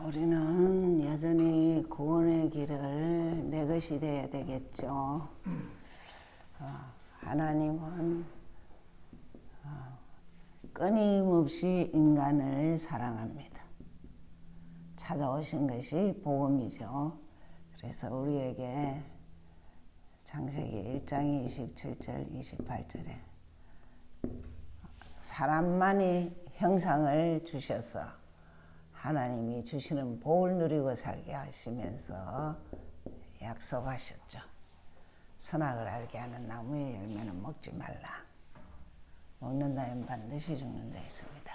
우리는 여전히 구원의 길을 내 것이 되어야 되겠죠. 하나님은 끊임없이 인간을 사랑합니다. 찾아오신 것이 복음이죠. 그래서 우리에게 창세기 1장 27절 28절에 사람만이 형상을 주셔서 하나님이 주시는 복을 누리고 살게 하시면서 약속하셨죠. 선악을 알게 하는 나무의 열매는 먹지 말라. 먹는다면 반드시 죽는다 했습니다.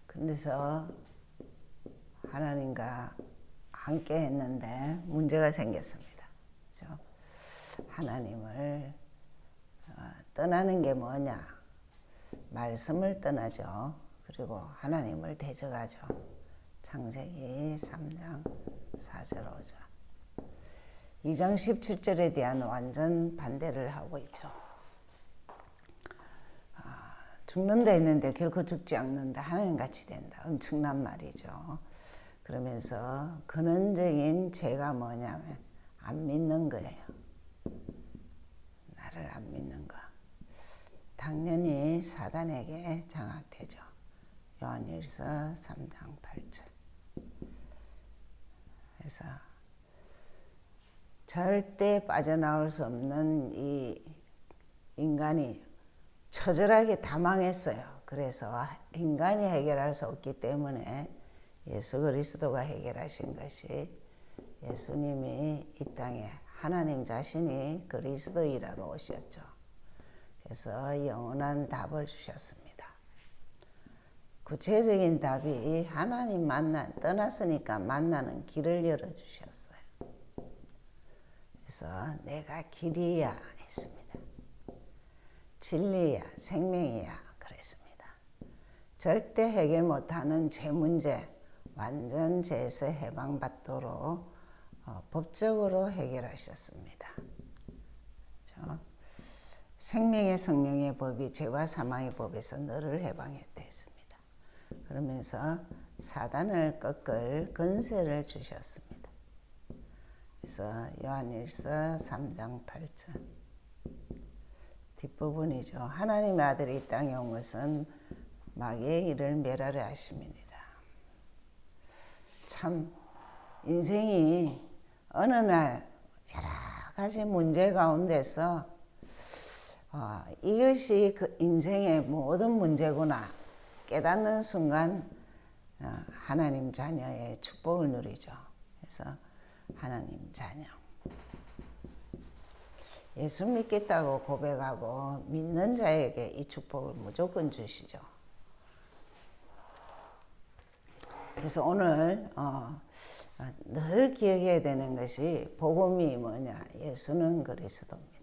근데서 하나님과 함께 했는데 문제가 생겼습니다. 그렇죠? 하나님을 떠나는 게 뭐냐? 말씀을 떠나죠. 그리고 하나님을 대적하죠. 창세기 3장 4절 5절 2장 17절에 대한 완전 반대를 하고 있죠. 죽는다 했는데 결코 죽지 않는다. 하나님같이 된다. 엄청난 말이죠. 그러면서 근원적인 죄가 뭐냐면 안 믿는 거예요. 나를 안 믿는 거. 당연히 사단에게 장악되죠. 요한일서 3장 8절. 그래서 절대 빠져나올 수 없는 이 인간이 처절하게 다 망했어요. 그래서 인간이 해결할 수 없기 때문에 예수 그리스도가 해결하신 것이 예수님이 이 땅에 하나님 자신이 그리스도 일하러 오셨죠. 그래서 영원한 답을 주셨습니다. 구체적인 답이 하나님 떠났으니까 만나는 길을 열어주셨어요. 그래서 내가 길이야 했습니다. 진리야 생명이야 그랬습니다. 절대 해결 못하는 죄 문제 완전 죄에서 해방받도록 법적으로 해결하셨습니다. 그렇죠? 생명의 성령의 법이 죄와 사망의 법에서 너를 해방했다 했습니다. 그러면서 사단을 꺾을 권세를 주셨습니다. 그래서 요한일서 3장 8절 뒷부분이죠. 하나님의 아들이 이 땅에 온 것은 마귀의 일을 멸하려 하심이니라. 참 인생이 어느 날 여러 가지 문제 가운데서 이것이 그 인생의 모든 문제구나 깨닫는 순간 하나님 자녀의 축복을 누리죠. 그래서 하나님 자녀. 예수 믿겠다고 고백하고 믿는 자에게 이 축복을 무조건 주시죠. 그래서 오늘 늘 기억해야 되는 것이 복음이 뭐냐? 예수는 그리스도입니다.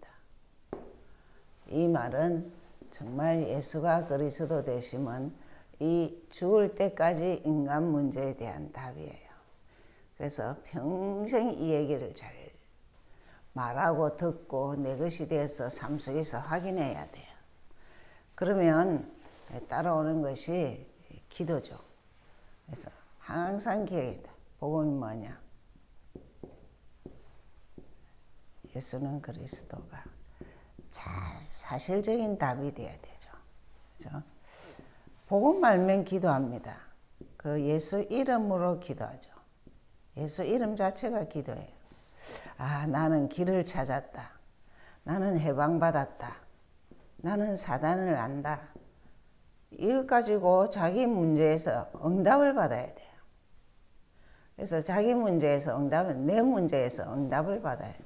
이 말은 정말 예수가 그리스도 되심은 이 죽을 때까지 인간 문제에 대한 답이에요. 그래서 평생 이 얘기를 잘 말하고 듣고 내 것이 되어서 삶 속에서 확인해야 돼요. 그러면 따라오는 것이 기도죠. 그래서 항상 기억해야 돼. 복음이 뭐냐? 예수는 그리스도가 사실적인 답이 돼야 되죠. 그렇죠? 복음 알면 기도합니다. 그 예수 이름으로 기도하죠. 예수 이름 자체가 기도예요. 나는 길을 찾았다. 나는 해방받았다. 나는 사단을 안다. 이것 가지고 자기 문제에서 응답을 받아야 돼요. 그래서 자기 문제에서 응답은 내 문제에서 응답을 받아야 돼요.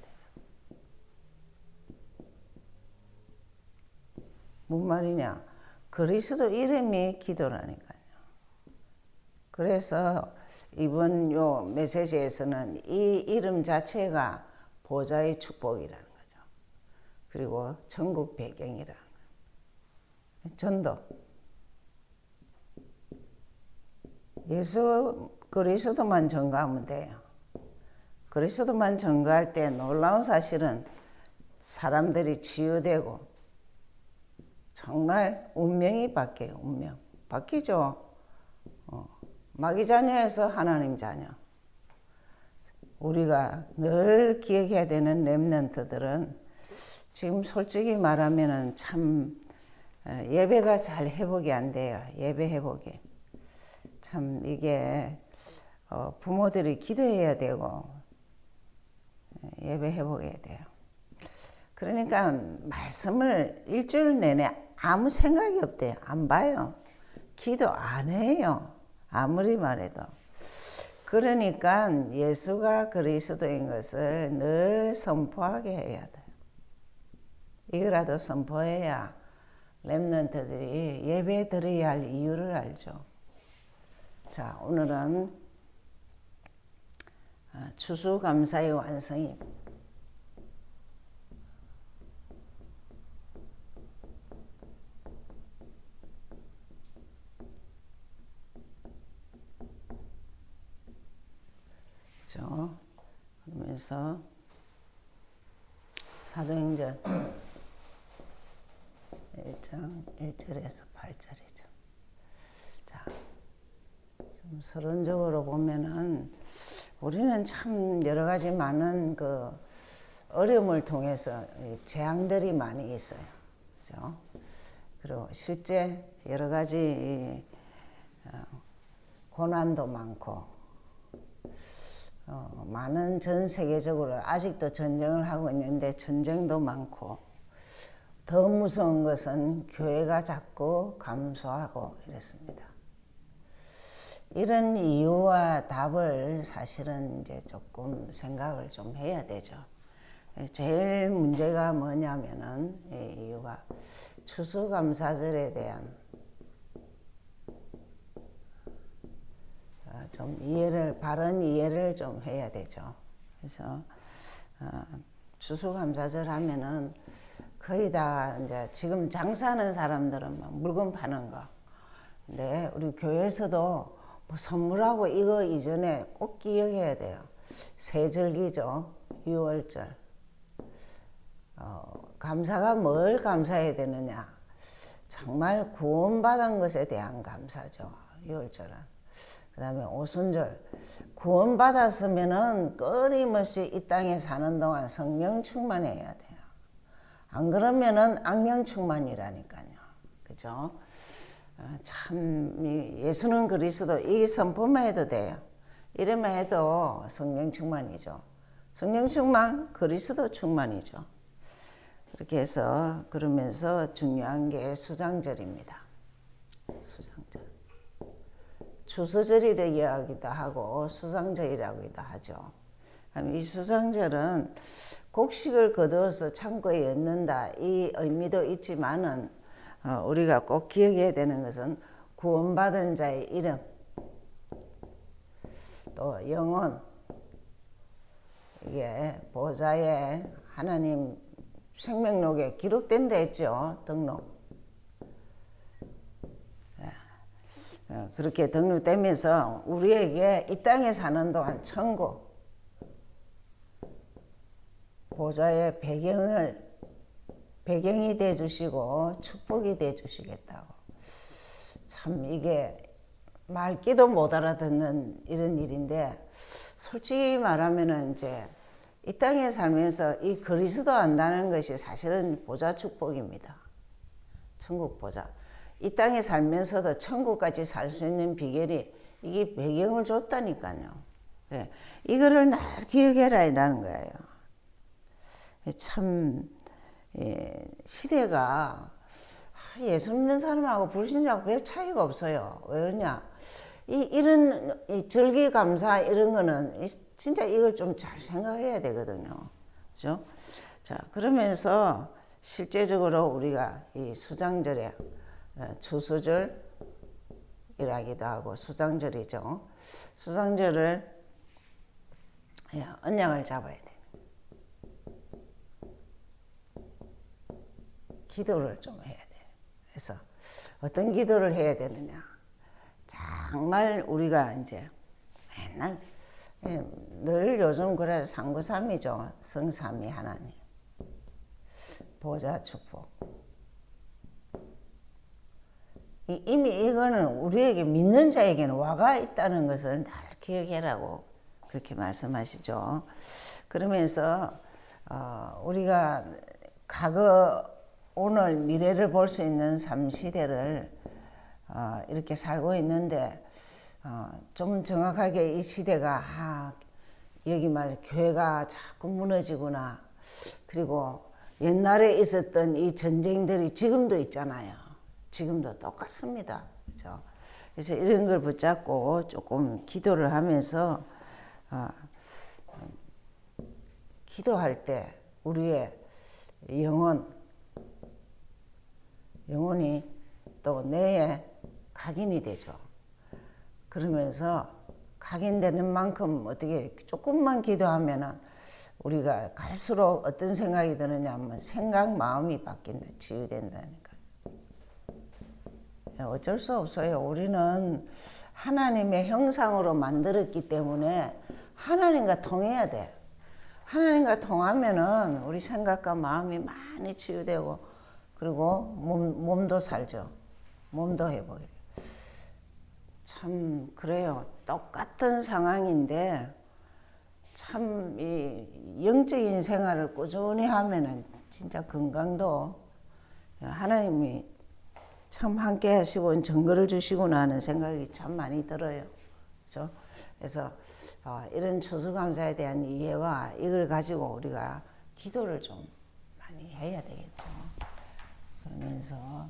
뭔 말이냐? 그리스도 이름이 기도라니까요. 그래서 이번 요 메시지에서는 이 이름 자체가 보좌의 축복이라는 거죠. 그리고 천국 배경이라는 거예요. 전도. 예수 그리스도만 전가하면 돼요. 그리스도만 전가할 때 놀라운 사실은 사람들이 치유되고 정말 운명이 바뀌어요. 운명 바뀌죠. 마귀 자녀에서 하나님 자녀. 우리가 늘 기억해야 되는 렘넌트들은 지금 솔직히 말하면은 참 예배가 잘 회복이 안 돼요. 예배 회복이 참 이게 부모들이 기도해야 되고 예배 회복해야 돼요. 그러니까 말씀을 일주일 내내 아무 생각이 없대요. 안 봐요. 기도 안 해요. 아무리 말해도. 그러니까 예수가 그리스도인 것을 늘 선포하게 해야 돼요. 이거라도 선포해야 렘넌트들이 예배 드려야 할 이유를 알죠. 자, 오늘은 추수감사의 완성입니다. 그렇죠? 그러면서 사도행전 1장 1절에서 8절이죠. 자, 좀 서론적으로 보면은 우리는 참 여러 가지 많은 그 어려움을 통해서 재앙들이 많이 있어요. 그죠? 그리고 실제 여러 가지 고난도 많고 많은 전 세계적으로 아직도 전쟁을 하고 있는데 전쟁도 많고 더 무서운 것은 교회가 자꾸 감소하고 이랬습니다. 이런 이유와 답을 사실은 이제 조금 생각을 좀 해야 되죠. 제일 문제가 뭐냐면은 이 이유가 추수감사절에 대한 좀 바른 이해를 좀 해야 되죠. 그래서 추수감사절 하면은 거의 다 이제 지금 장사하는 사람들은 막 물건 파는 거. 근데 우리 교회에서도 뭐 선물하고 이거 이전에 꼭 기억해야 돼요. 세절기죠. 6월절. 감사가 뭘 감사해야 되느냐. 정말 구원받은 것에 대한 감사죠. 6월절은. 그 다음에 오순절. 구원받았으면은 끊임없이 이 땅에 사는 동안 성령 충만해야 돼요. 안 그러면은 악령 충만이라니까요. 그죠? 참 예수는 그리스도 이 선포만 해도 돼요. 이래만 해도 성령 충만이죠. 성령 충만, 그리스도 충만이죠. 그렇게 해서 그러면서 중요한 게 수장절입니다. 수장절. 추수절이라고 이야기도 하고 수장절이라고도 하죠. 이 수장절은 곡식을 거두어서 창고에 넣는다 이 의미도 있지만은 우리가 꼭 기억해야 되는 것은 구원받은 자의 이름 또 영혼 이게 보좌에 하나님 생명록에 기록된다 했죠. 등록 그렇게 등록되면서 우리에게 이 땅에 사는 동안 천국 보좌의 배경이 돼 주시고 축복이 돼 주시겠다고. 참 이게 말귀도 못 알아듣는 이런 일인데 솔직히 말하면은 이제 이 땅에 살면서 이 그리스도 안다는 것이 사실은 보좌 축복입니다. 천국 보좌. 이 땅에 살면서도 천국까지 살 수 있는 비결이 이게 배경을 줬다니까요. 네. 이거를 늘 기억해라 이라는 거예요. 참 시대가 예수 믿는 사람하고 불신자하고 별 차이가 없어요. 왜 그러냐? 이런 절기 감사 이런 거는 진짜 이걸 좀 잘 생각해야 되거든요. 그죠? 자, 그러면서 실제적으로 우리가 이 수장절에 추수절이라기도 하고 수장절이죠. 수장절을 언약을 잡아야 돼. 기도를 좀 해야 돼. 그래서 어떤 기도를 해야 되느냐. 정말 우리가 이제 맨날 늘 요즘 그래 상구삼이죠. 성삼위 하나님. 보좌 축복. 이미 이거는 우리에게 믿는 자에게는 와가 있다는 것을 잘 기억해라고 그렇게 말씀하시죠. 그러면서 우리가 과거, 오늘, 미래를 볼 수 있는 삶 시대를 이렇게 살고 있는데 좀 정확하게 이 시대가 여기 말 교회가 자꾸 무너지구나. 그리고 옛날에 있었던 이 전쟁들이 지금도 있잖아요. 지금도 똑같습니다. 그렇죠? 그래서 이런 걸 붙잡고 조금 기도를 하면서 기도할 때 우리의 영혼이 또 뇌에 각인이 되죠. 그러면서 각인되는 만큼 어떻게 조금만 기도하면은 우리가 갈수록 어떤 생각이 드느냐 하면 생각, 마음이 바뀐다, 치유된다니까. 어쩔 수 없어요. 우리는 하나님의 형상으로 만들었기 때문에 하나님과 통해야 돼. 하나님과 통하면은 우리 생각과 마음이 많이 치유되고 그리고 몸도 살죠. 몸도 회복해요. 참 그래요. 똑같은 상황인데 참 이 영적인 생활을 꾸준히 하면은 진짜 건강도 하나님이 참 함께 하시고 증거를 주시구나 하는 생각이 참 많이 들어요. 그렇죠? 그래서 이런 추수감사에 대한 이해와 이걸 가지고 우리가 기도를 좀 많이 해야 되겠죠. 그러면서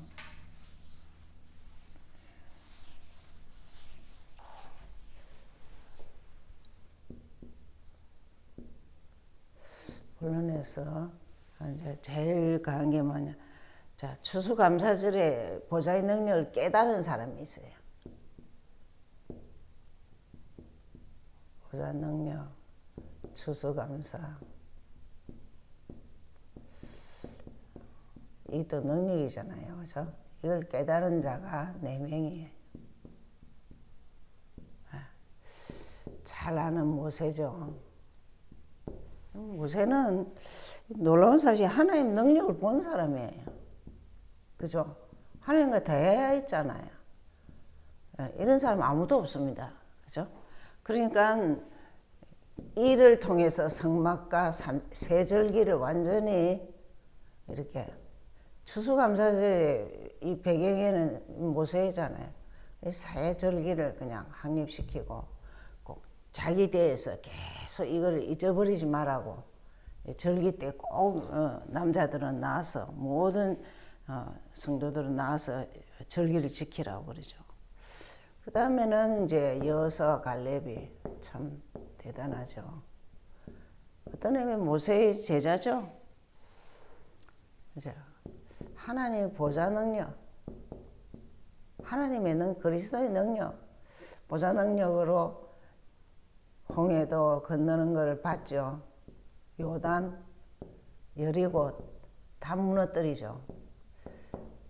본론에서 이제 제일 강한 게 뭐냐. 자, 추수감사절에 보좌의 능력을 깨달은 사람이 있어요. 보좌 능력, 추수감사. 이것도 능력이잖아요. 그죠? 이걸 깨달은 자가 4명이에요. 잘 아는 모세죠. 모세는 놀라운 사실 하나님 능력을 본 사람이에요. 그죠? 하나님과 대화했잖아요. 이런 사람 아무도 없습니다. 그죠? 그러니까 이를 통해서 성막과 세절기를 완전히 이렇게 추수감사절의 이 배경에는 모세잖아요. 세절기를 그냥 확립시키고 꼭 자기 대해서 계속 이걸 잊어버리지 말라고 절기 때 꼭 남자들은 나와서 모든 성도들은 나와서 절기를 지키라고 그러죠. 그 다음에는 이제 여호수아 갈렙이 참 대단하죠. 어떤 의미는 모세의 제자죠. 이제 하나님의 보좌 능력, 하나님의 그리스도의 능력, 보좌 능력으로 홍해도 건너는 걸 봤죠. 요단, 여리고 다 무너뜨리죠.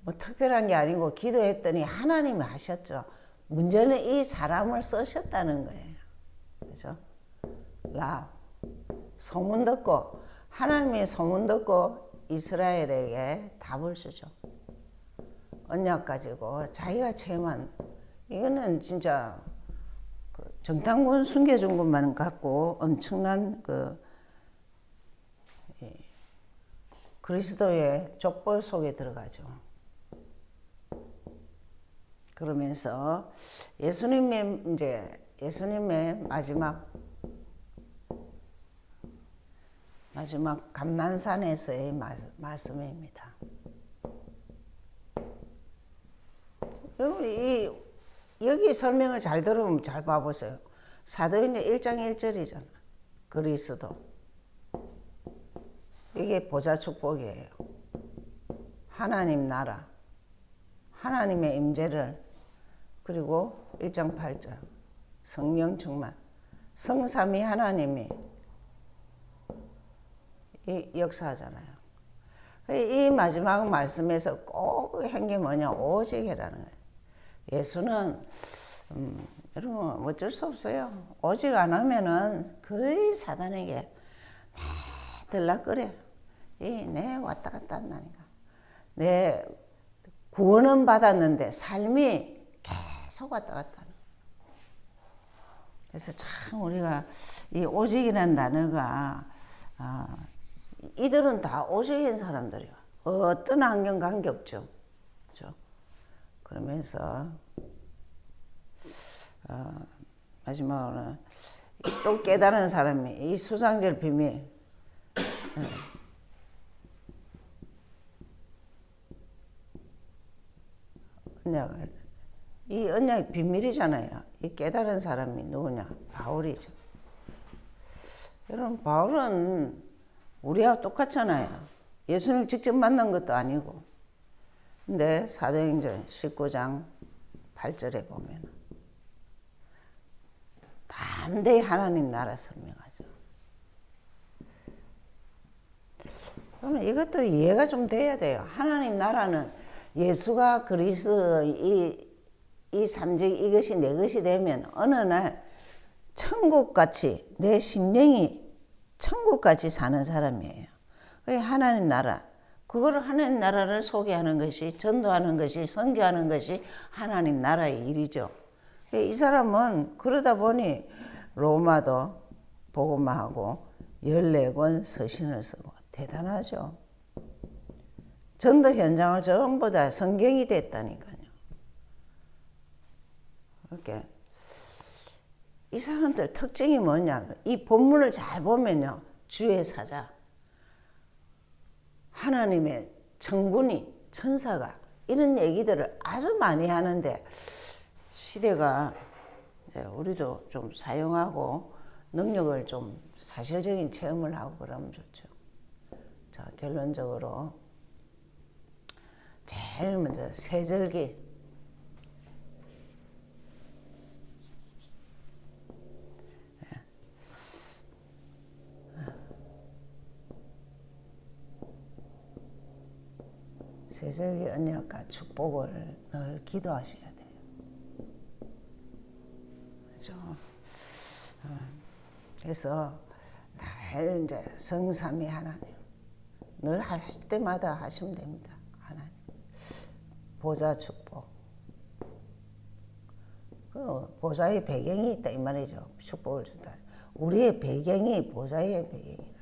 뭐 특별한 게 아니고 기도했더니 하나님이 하셨죠. 문제는 이 사람을 쓰셨다는 거예요. 그죠? 소문 듣고, 하나님의 소문 듣고 이스라엘에게 답을 주죠. 언약 가지고 자기가 체험한, 이거는 진짜 정탐군 숨겨준 것만 갖고 엄청난 그리스도의 족보 속에 들어가죠. 그러면서 예수님의 마지막 감난산에서의 말씀입니다. 여기 설명을 잘 들으면 잘 봐보세요. 사도행전 1장 1절이잖아. 그리스도. 이게 보좌 축복이에요. 하나님 나라, 하나님의 임재를, 그리고 1장 8절 성령 충만, 성삼위 하나님이 이 역사하잖아요. 이 마지막 말씀에서 꼭 한 게 뭐냐, 오직이라는 거예요. 예수는 여러분 어쩔 수 없어요. 오직 안 하면은 거의 사단에게 들락거려. 내 왔다 갔다 한다니까. 내 구원은 받았는데 삶이 계속 왔다 갔다 하는. 그래서 참 우리가 이 오직이라는 단어가 이들은 다 오직인 사람들이야. 어떤 환경 관계없죠. 그렇죠? 그러면서 마지막으로는 또 깨달은 사람이 이 수상절 비밀 언약을 이 언약이 비밀이잖아요. 이 깨달은 사람이 누구냐? 바울이죠. 여러분 바울은 우리하고 똑같잖아요. 예수님 직접 만난 것도 아니고. 근데 사도행전 19장 8절에 보면 담대히 하나님 나라 설명하죠. 그러면 이것도 이해가 좀 돼야 돼요. 하나님 나라는 예수가 그리스도 이 삼직 이것이 내 것이 되면 어느 날 천국같이 내 심령이 천국같이 사는 사람이에요. 그게 하나님 나라. 그거를 하나님 나라를 소개하는 것이 전도하는 것이 선교하는 것이 하나님 나라의 일이죠. 이 사람은 그러다 보니 로마도 복음화하고 14권 서신을 쓰고 대단하죠. 전도 현장을 전부 다 성경이 됐다니까요. 이렇게 이 사람들 특징이 뭐냐? 이 본문을 잘 보면요, 주의 사자, 하나님의 천군이 천사가 이런 얘기들을 아주 많이 하는데 시대가 이제 우리도 좀 사용하고 능력을 좀 사실적인 체험을 하고 그러면 좋죠. 자, 결론적으로 제일 먼저 세절기. 세절기 언약과 축복을 늘 기도하셔야 돼요. 그렇죠? 그래서 늘 이제 성삼위 하나님 늘 하실 때마다 하시면 됩니다. 하나님 보좌 축복. 그 보좌의 배경이 있다 이 말이죠. 축복을 준다. 우리의 배경이 보좌의 배경이라.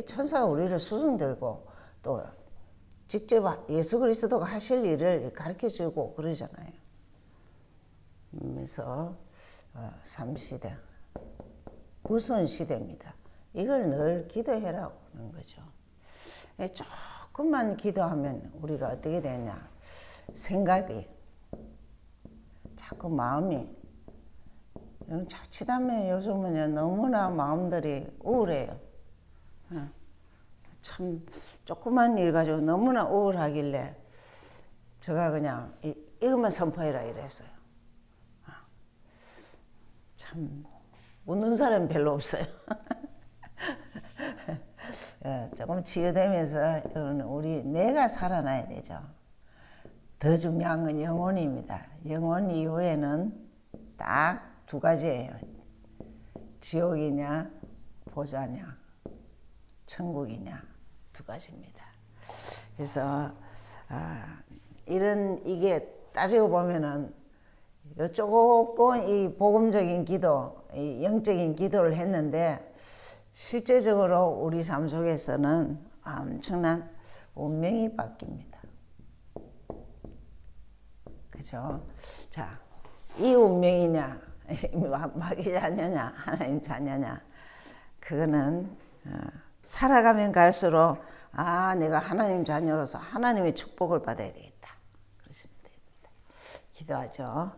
천사가 우리를 수중 들고 또 직접 예수 그리스도가 하실 일을 가르쳐주고 그러잖아요. 그래서 3시대 무슨 시대입니다. 이걸 늘 기도해라고 하는 거죠. 조금만 기도하면 우리가 어떻게 되냐. 생각이 자꾸 마음이 자칫하면 요즘은 너무나 마음들이 우울해요. 참 조그만 일 가지고 너무나 우울하길래 제가 그냥 이것만 선포해라 이랬어요. 참 웃는 사람이 별로 없어요. 조금 치유되면서 우리 내가 살아나야 되죠. 더 중요한 건 영혼입니다. 영혼 이후에는 딱 두 가지예요. 지옥이냐 보좌냐 천국이냐 두 가지입니다. 그래서 이게 따지고 보면은 조금 이 복음적인 기도, 이 영적인 기도를 했는데 실제적으로 우리 삶 속에서는 엄청난 운명이 바뀝니다. 그죠? 자, 이 운명이냐, 마귀 자녀냐, 하나님 자녀냐, 그거는 살아가면 갈수록 내가 하나님 자녀로서 하나님의 축복을 받아야 되겠다. 그러시면 됩니다. 기도하죠.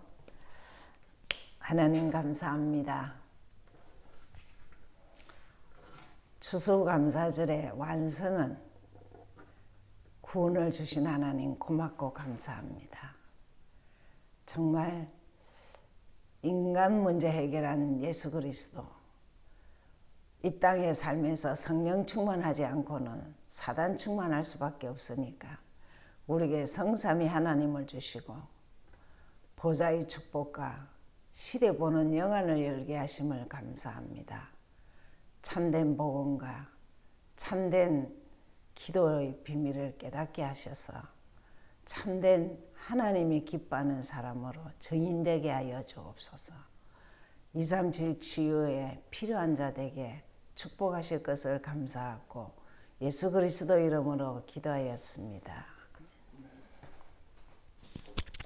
하나님 감사합니다. 추수감사절의 완성은 구원을 주신 하나님 고맙고 감사합니다. 정말 인간 문제 해결한 예수 그리스도, 이 땅에 살면서 성령 충만하지 않고는 사단 충만할 수밖에 없으니까 우리에게 성삼위 하나님을 주시고 보좌의 축복과 시대 보는 영안을 열게 하심을 감사합니다. 참된 복음과 참된 기도의 비밀을 깨닫게 하셔서 참된 하나님이 기뻐하는 사람으로 증인되게 하여 주옵소서. 237 치유에 필요한 자에게 축복하실 것을 감사하고 예수 그리스도 이름으로 기도하였습니다.